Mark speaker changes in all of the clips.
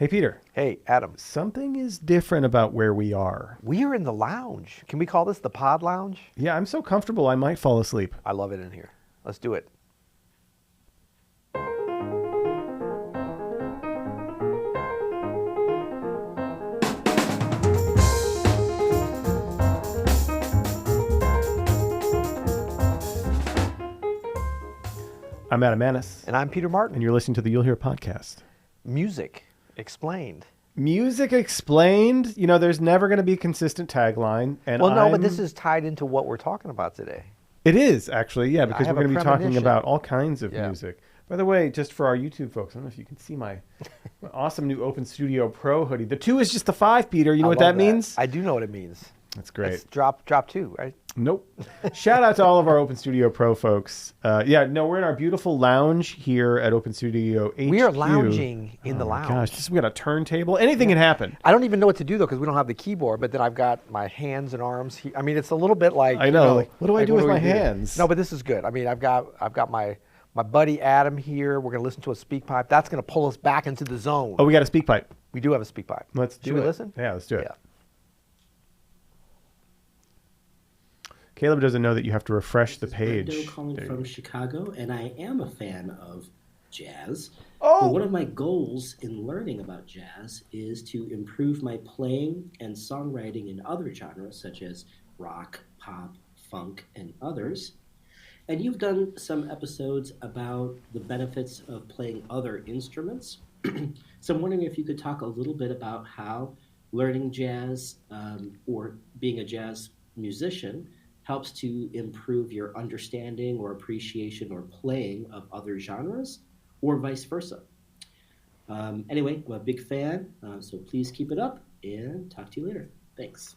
Speaker 1: Hey, Peter.
Speaker 2: Hey, Adam.
Speaker 1: Something is different about where we are.
Speaker 2: We are in the lounge. Can we call this the pod lounge?
Speaker 1: Yeah, I'm so comfortable I might fall asleep.
Speaker 2: I love it in here. Let's do it.
Speaker 1: I'm Adam Maness.
Speaker 2: And I'm Peter Martin.
Speaker 1: And you're listening to the You'll Hear podcast.
Speaker 2: Music explained.
Speaker 1: Music explained. You know, there's never going to be a consistent tagline. And
Speaker 2: but this is tied into what we're talking about today.
Speaker 1: It is, actually, yeah, because we're going to be talking
Speaker 2: premonition.
Speaker 1: about all kinds of music. By the way, just for our YouTube folks, I don't know if you can see my awesome new Open Studio Pro hoodie. The 2 is just the 5, Peter. You know what that means?
Speaker 2: I do know what it means.
Speaker 1: That's great.
Speaker 2: It's drop 2, right?
Speaker 1: Nope. Shout out to all of our Open Studio Pro folks. We're in our beautiful lounge here at Open Studio HQ.
Speaker 2: We are lounging in the lounge.
Speaker 1: Gosh, we got a turntable. Anything can happen.
Speaker 2: I don't even know what to do, though, because we don't have the keyboard, but then I've got my hands and arms here. I mean, it's a little bit like...
Speaker 1: I know. What do I do with my hands?
Speaker 2: No, but this is good. I mean, I've got my buddy Adam here. We're going to listen to a speak pipe. That's going to pull us back into the zone.
Speaker 1: Oh, we got a speak pipe.
Speaker 2: We do have a speak pipe.
Speaker 1: Should we
Speaker 2: listen?
Speaker 1: Yeah, let's do it.
Speaker 2: Yeah.
Speaker 1: Caleb doesn't know that you have to refresh the page.
Speaker 3: Brendo calling from Chicago, and I am a fan of jazz.
Speaker 1: Oh!
Speaker 3: But one of my goals in learning about jazz is to improve my playing and songwriting in other genres, such as rock, pop, funk, and others. And you've done some episodes about the benefits of playing other instruments. So I'm wondering if you could talk a little bit about how learning jazz or being a jazz musician helps to improve your understanding or appreciation or playing of other genres, or vice versa. Anyway, I'm a big fan, so please keep it up, and talk to you later. Thanks.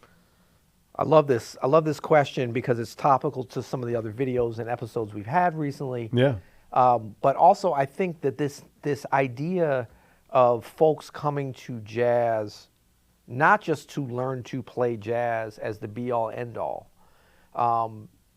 Speaker 2: I love this. I love this question because it's topical to some of the other videos and episodes we've had recently.
Speaker 1: Yeah.
Speaker 2: But also, I think that this idea of folks coming to jazz, not just to learn to play jazz as the be-all, end-all,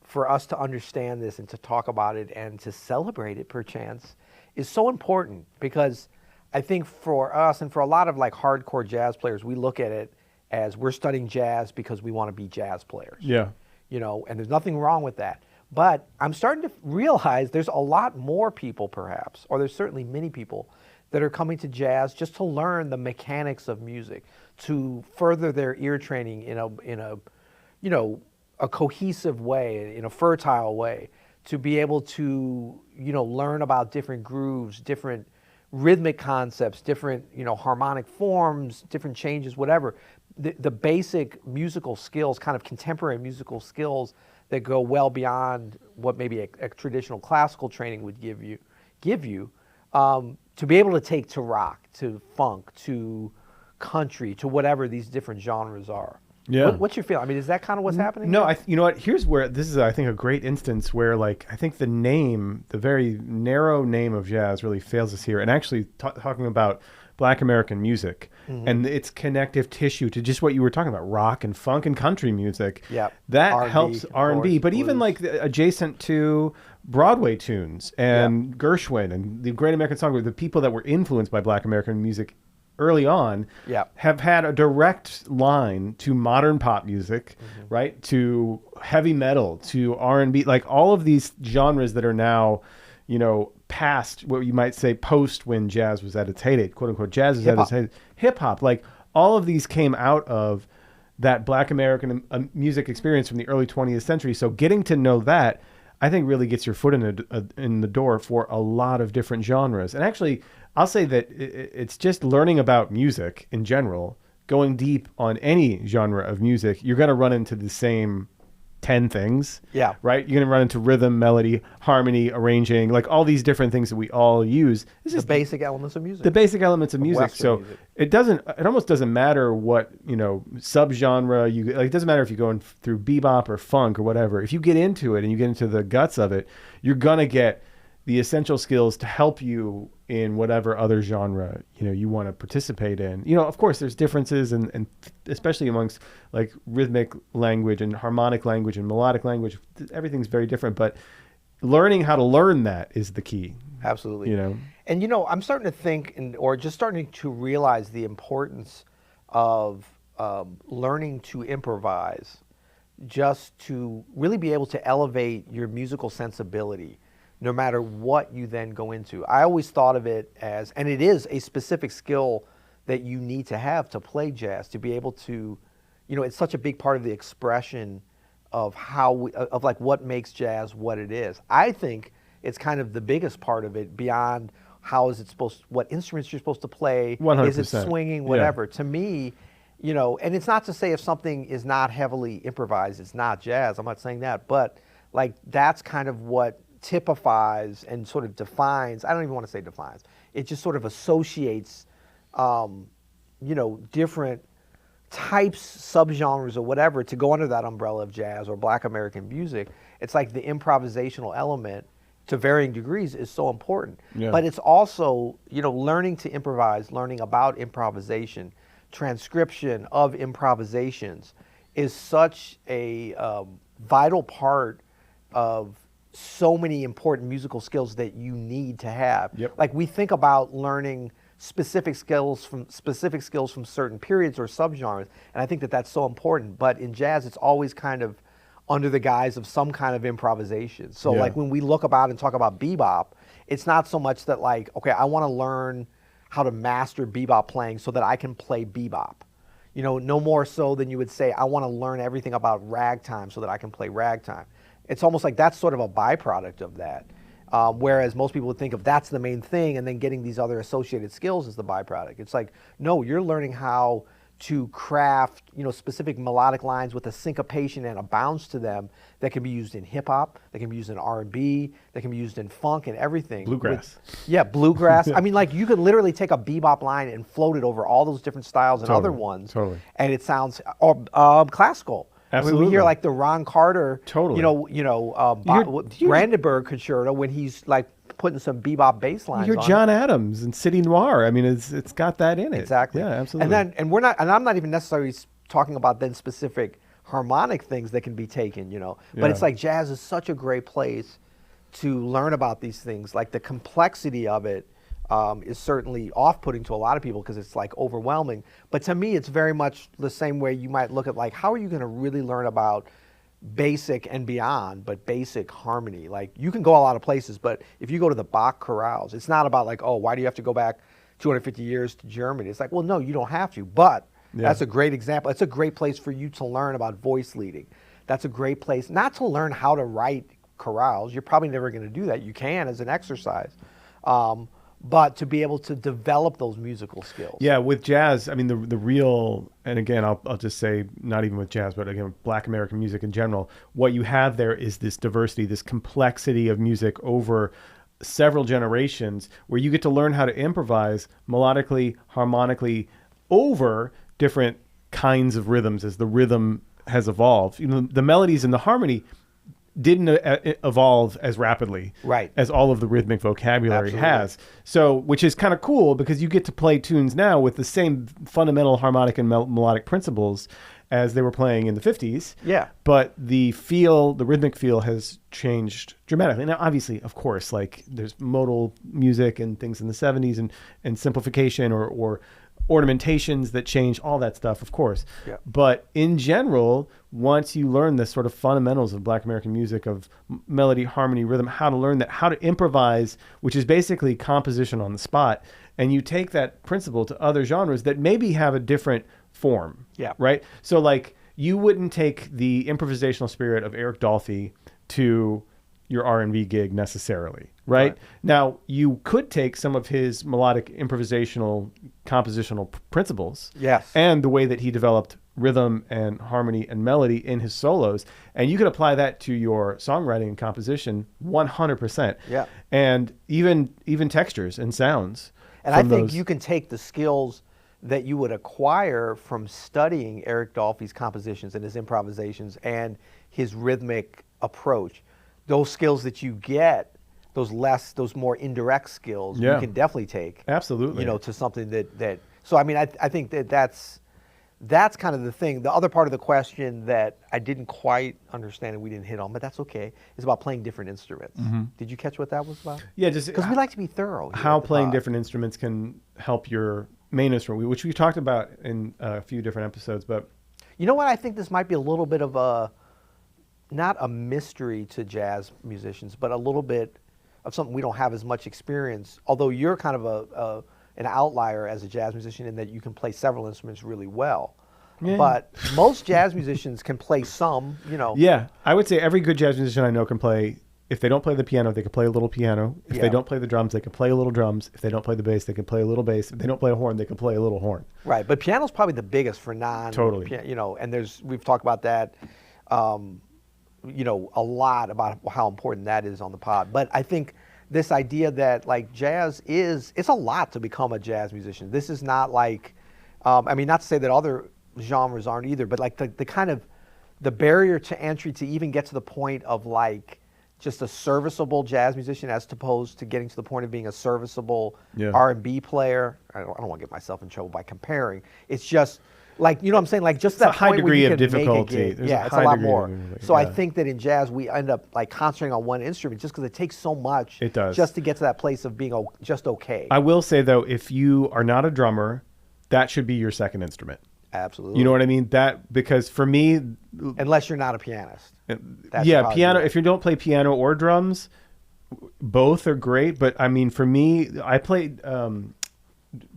Speaker 2: for us to understand this and to talk about it and to celebrate it, perchance, is so important, because I think for us and for a lot of like hardcore jazz players, we look at it as we're studying jazz because we want to be jazz players.
Speaker 1: Yeah.
Speaker 2: You know, and there's nothing wrong with that. But I'm starting to realize there's a lot more people, perhaps, or there's certainly many people that are coming to jazz just to learn the mechanics of music, to further their ear training in a cohesive way, in a fertile way, to be able to, learn about different grooves, different rhythmic concepts, different, harmonic forms, different changes, whatever. The basic musical skills, kind of contemporary musical skills that go well beyond what maybe a traditional classical training would give you, to be able to take to rock, to funk, to country, to whatever these different genres are.
Speaker 1: Yeah.
Speaker 2: What's your feeling? I mean, is that kind of what's happening?
Speaker 1: No, you know what? Here's where this is, I think, a great instance where, like, I think the very narrow name of jazz really fails us here. And actually talking about Black American music and its connective tissue to just what you were talking about, rock and funk and country music.
Speaker 2: Yeah.
Speaker 1: That
Speaker 2: R&B,
Speaker 1: helps R&B, but
Speaker 2: blues.
Speaker 1: even like adjacent to Broadway tunes and Gershwin and the Great American Songbook, the people that were influenced by Black American music early on have had a direct line to modern pop music, right? To heavy metal, to R&B, like all of these genres that are now, past what you might say post when jazz was at its heyday, quote unquote, jazz is at its heyday. Hip hop, like all of these came out of that Black American music experience from the early 20th century. So getting to know that, I think, really gets your foot in the door for a lot of different genres. And actually, I'll say that it's just learning about music in general, going deep on any genre of music, you're going to run into the same 10 things. Yeah. Right? You're going to run into rhythm, melody, harmony, arranging, like all these different things that we all use. This is
Speaker 2: the basic elements of music.
Speaker 1: The basic elements of music.
Speaker 2: Western
Speaker 1: So
Speaker 2: music.
Speaker 1: it almost doesn't matter what, subgenre you like. It doesn't matter if you're going through bebop or funk or whatever. If you get into it and you get into the guts of it, you're going to get the essential skills to help you in whatever other genre, you want to participate in. Of course, there's differences and especially amongst like rhythmic language and harmonic language and melodic language. Everything's very different, but learning how to learn that is the key.
Speaker 2: Absolutely.
Speaker 1: You know?
Speaker 2: And, I'm starting to think, or just starting to realize the importance of learning to improvise, just to really be able to elevate your musical sensibility, no matter what you then go into. I always thought of it as, and it is a specific skill that you need to have to play jazz, to be able to, it's such a big part of the expression of of like what makes jazz what it is. I think it's kind of the biggest part of it, beyond what instruments you're supposed to play,
Speaker 1: 100%.
Speaker 2: Is it swinging, whatever. To me, and it's not to say if something is not heavily improvised, it's not jazz. I'm not saying that, but like that's kind of what typifies and sort of defines. I don't even want to say defines. It just sort of associates, different types, subgenres, or whatever to go under that umbrella of jazz or Black American music. It's like the improvisational element, to varying degrees, is so important.
Speaker 1: Yeah.
Speaker 2: But it's also, learning to improvise, learning about improvisation, transcription of improvisations is such a vital part of so many important musical skills that you need to have.
Speaker 1: Yep.
Speaker 2: Like we think about learning specific skills from certain periods or subgenres, and I think that that's so important. But in jazz, it's always kind of under the guise of some kind of improvisation. So like when we look about and talk about bebop, it's not so much that like, okay, I want to learn how to master bebop playing so that I can play bebop. No more so than you would say, I want to learn everything about ragtime so that I can play ragtime. It's almost like that's sort of a byproduct of that. Whereas most people would think of that's the main thing, and then getting these other associated skills is the byproduct. It's like, no, you're learning how to craft, specific melodic lines with a syncopation and a bounce to them that can be used in hip hop, that can be used in R&B, that can be used in funk and everything.
Speaker 1: Bluegrass.
Speaker 2: Bluegrass. I mean, like you could literally take a bebop line and float it over all those different styles and other ones.
Speaker 1: Totally.
Speaker 2: And it sounds classical.
Speaker 1: Absolutely.
Speaker 2: I mean, we hear like the Ron Carter,
Speaker 1: Totally.
Speaker 2: Brandenburg concerto when he's like putting some bebop bass lines.
Speaker 1: You're
Speaker 2: on
Speaker 1: John Adams and City Noir. I mean, it's got that in it.
Speaker 2: Exactly.
Speaker 1: Yeah, absolutely.
Speaker 2: And I'm not even necessarily talking about then specific harmonic things that can be taken, But it's like jazz is such a great place to learn about these things. Like the complexity of it is certainly off-putting to a lot of people because it's like overwhelming. But to me, it's very much the same way you might look at like, how are you going to really learn about basic and beyond, but basic harmony? Like you can go a lot of places, but if you go to the Bach chorales, it's not about like, oh, why do you have to go back 250 years to Germany? It's like, well, no, you don't have to, but that's a great example. It's a great place for you to learn about voice leading. That's a great place, not to learn how to write chorales. You're probably never going to do that. You can as an exercise. But to be able to develop those musical skills.
Speaker 1: Yeah, with jazz, I mean, the real, and again, I'll just say, not even with jazz, but again, Black American music in general, what you have there is this diversity, this complexity of music over several generations where you get to learn how to improvise melodically, harmonically over different kinds of rhythms as the rhythm has evolved. The melodies and the harmony didn't evolve as rapidly as all of the rhythmic vocabulary has. So, which is kind of cool because you get to play tunes now with the same fundamental harmonic and melodic principles as they were playing in the 50s.
Speaker 2: Yeah.
Speaker 1: But the rhythmic feel has changed dramatically. Now, obviously, of course, like there's modal music and things in the 70s and simplification or ornamentations that change, all that stuff, of course.
Speaker 2: Yeah.
Speaker 1: But in general, once you learn the sort of fundamentals of Black American music, of melody, harmony, rhythm, how to learn that, how to improvise, which is basically composition on the spot, and you take that principle to other genres that maybe have a different form.
Speaker 2: Yeah.
Speaker 1: Right? So like you wouldn't take the improvisational spirit of Eric Dolphy to your R&B gig necessarily, right? Now, you could take some of his melodic improvisational compositional principles and the way that he developed rhythm and harmony and melody in his solos, and you could apply that to your songwriting and composition 100%.
Speaker 2: Yeah.
Speaker 1: And even textures and sounds.
Speaker 2: And I think you can take the skills that you would acquire from studying Eric Dolphy's compositions and his improvisations and his rhythmic approach. Those skills that you get, those more indirect skills, you can definitely take.
Speaker 1: Absolutely.
Speaker 2: To something that. So I mean, I think that's that's kind of the thing. The other part of the question that I didn't quite understand and we didn't hit on, but that's okay, is about playing different instruments. Did you catch what that was about?
Speaker 1: Yeah, just
Speaker 2: because we like to be thorough.
Speaker 1: How playing different instruments can help your main instrument, which we talked about in a few different episodes. But
Speaker 2: you know what? I think this might be a little bit of a, not a mystery to jazz musicians, but a little bit of something we don't have as much experience. Although you're kind of an outlier as a jazz musician in that you can play several instruments really well. Yeah. But most jazz musicians can play some, you know.
Speaker 1: Yeah, I would say every good jazz musician I know can play. If they don't play the piano, they can play a little piano. If they don't play the drums, they can play a little drums. If they don't play the bass, they can play a little bass. If they don't play a horn, they can play a little horn.
Speaker 2: Right, but piano's probably the biggest for
Speaker 1: Totally.
Speaker 2: You know, and we've talked about that, you know, a lot about how important that is on the pod. But I think this idea that like jazz it's a lot to become a jazz musician. This is not like, I mean, not to say that other genres aren't either, but like the kind of, the barrier to entry to even get to the point of like just a serviceable jazz musician as opposed to getting to the point of being a serviceable R&B player. I don't want to get myself in trouble by comparing. It's just like, you know what I'm saying? Like just that
Speaker 1: high degree of
Speaker 2: difficulty. Yeah, it's a lot more. So I think that in jazz, we end up like concentrating on one instrument just because it takes so much just to get to that place of being just okay.
Speaker 1: I will say though, if you are not a drummer, that should be your second instrument.
Speaker 2: Absolutely.
Speaker 1: You know what I mean? Because for me,
Speaker 2: unless you're not a pianist.
Speaker 1: Piano. If you don't play piano or drums, both are great. But I mean, for me, I played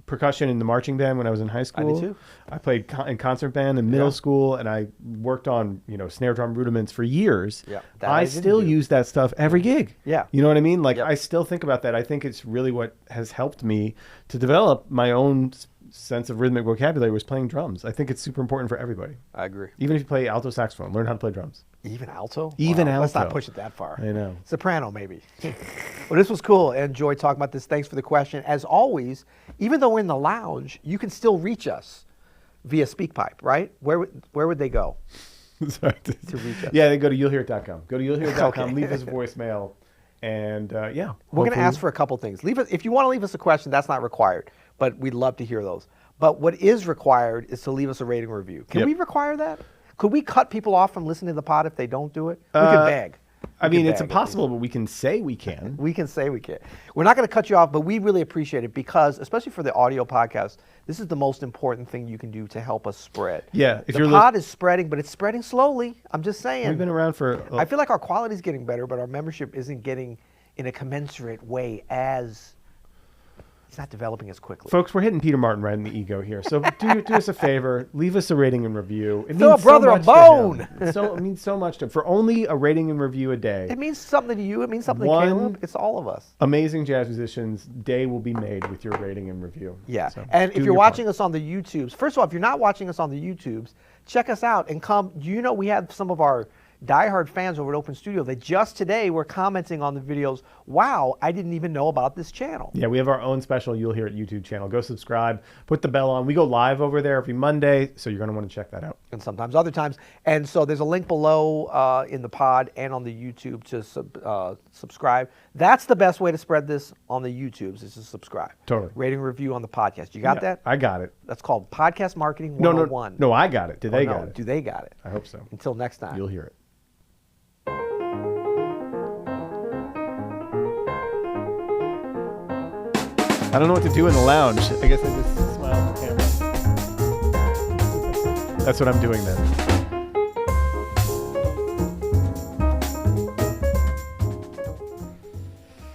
Speaker 1: percussion in the marching band when I was in high school.
Speaker 2: I did too.
Speaker 1: I played in concert band in middle school, and I worked on snare drum rudiments for years.
Speaker 2: Yeah,
Speaker 1: I still use that stuff every gig.
Speaker 2: Yeah,
Speaker 1: you know what I mean? Like I still think about that. I think it's really what has helped me to develop my own sense of rhythmic vocabulary was playing drums. I think it's super important for everybody.
Speaker 2: I agree.
Speaker 1: Even if you play alto saxophone, learn how to play drums.
Speaker 2: Even alto?
Speaker 1: Even alto.
Speaker 2: Let's not push it that far.
Speaker 1: I know.
Speaker 2: Soprano, maybe. Well, this was cool. I enjoyed talking about this. Thanks for the question. As always, even though we're in the lounge, you can still reach us via SpeakPipe, right? Where would they go
Speaker 1: to
Speaker 2: reach us?
Speaker 1: Yeah, they go to you'llhearit.com. Go to you'llhearit.com, leave us a voicemail, and
Speaker 2: we're going to ask for a couple things. If you want to leave us a question, that's not required, but we'd love to hear those. But what is required is to leave us a rating review. Can we require that? Could we cut people off from listening to the pod if they don't do it? We could beg.
Speaker 1: I mean, it's impossible, but we can say we can.
Speaker 2: We can say we can. We're not going to cut you off, but we really appreciate it because, especially for the audio podcast, this is the most important thing you can do to help us spread.
Speaker 1: Yeah.
Speaker 2: The pod is spreading, but it's spreading slowly. I'm just saying.
Speaker 1: We've been around for...
Speaker 2: I feel like our quality is getting better, but our membership isn't getting in a commensurate way as... It's not developing as quickly.
Speaker 1: Folks, we're hitting Peter Martin right in the ego here. So do us a favor. Leave us a rating and review.
Speaker 2: It means brother so much a bone.
Speaker 1: It means so much to him. For only a rating and review a day.
Speaker 2: It means something to you. It means something to Caleb. It's all of us.
Speaker 1: Amazing jazz musicians' day will be made with your rating and review.
Speaker 2: Yeah. So and if you're watching us on the YouTubes, first of all, if you're not watching us on the YouTubes, check us out and come. You know, we have some of our diehard fans over at Open Studio that just today were commenting on the videos, wow, I didn't even know about this channel.
Speaker 1: Yeah, we have our own special You'll Hear It YouTube channel. Go subscribe, put the bell on. We go live over there every Monday, so you're going to want to check that out.
Speaker 2: And sometimes other times. And so there's a link below in the pod and on the YouTube to subscribe. That's the best way to spread this on the YouTubes is to subscribe.
Speaker 1: Totally.
Speaker 2: Rating review on the podcast. You got that?
Speaker 1: I got it.
Speaker 2: That's called Podcast Marketing 101.
Speaker 1: No, I got it. Do they got it?
Speaker 2: Do they got it?
Speaker 1: I hope so.
Speaker 2: Until next time.
Speaker 1: You'll hear it. I don't know what to do in the lounge. I guess I just smile at the camera. That's what I'm doing then.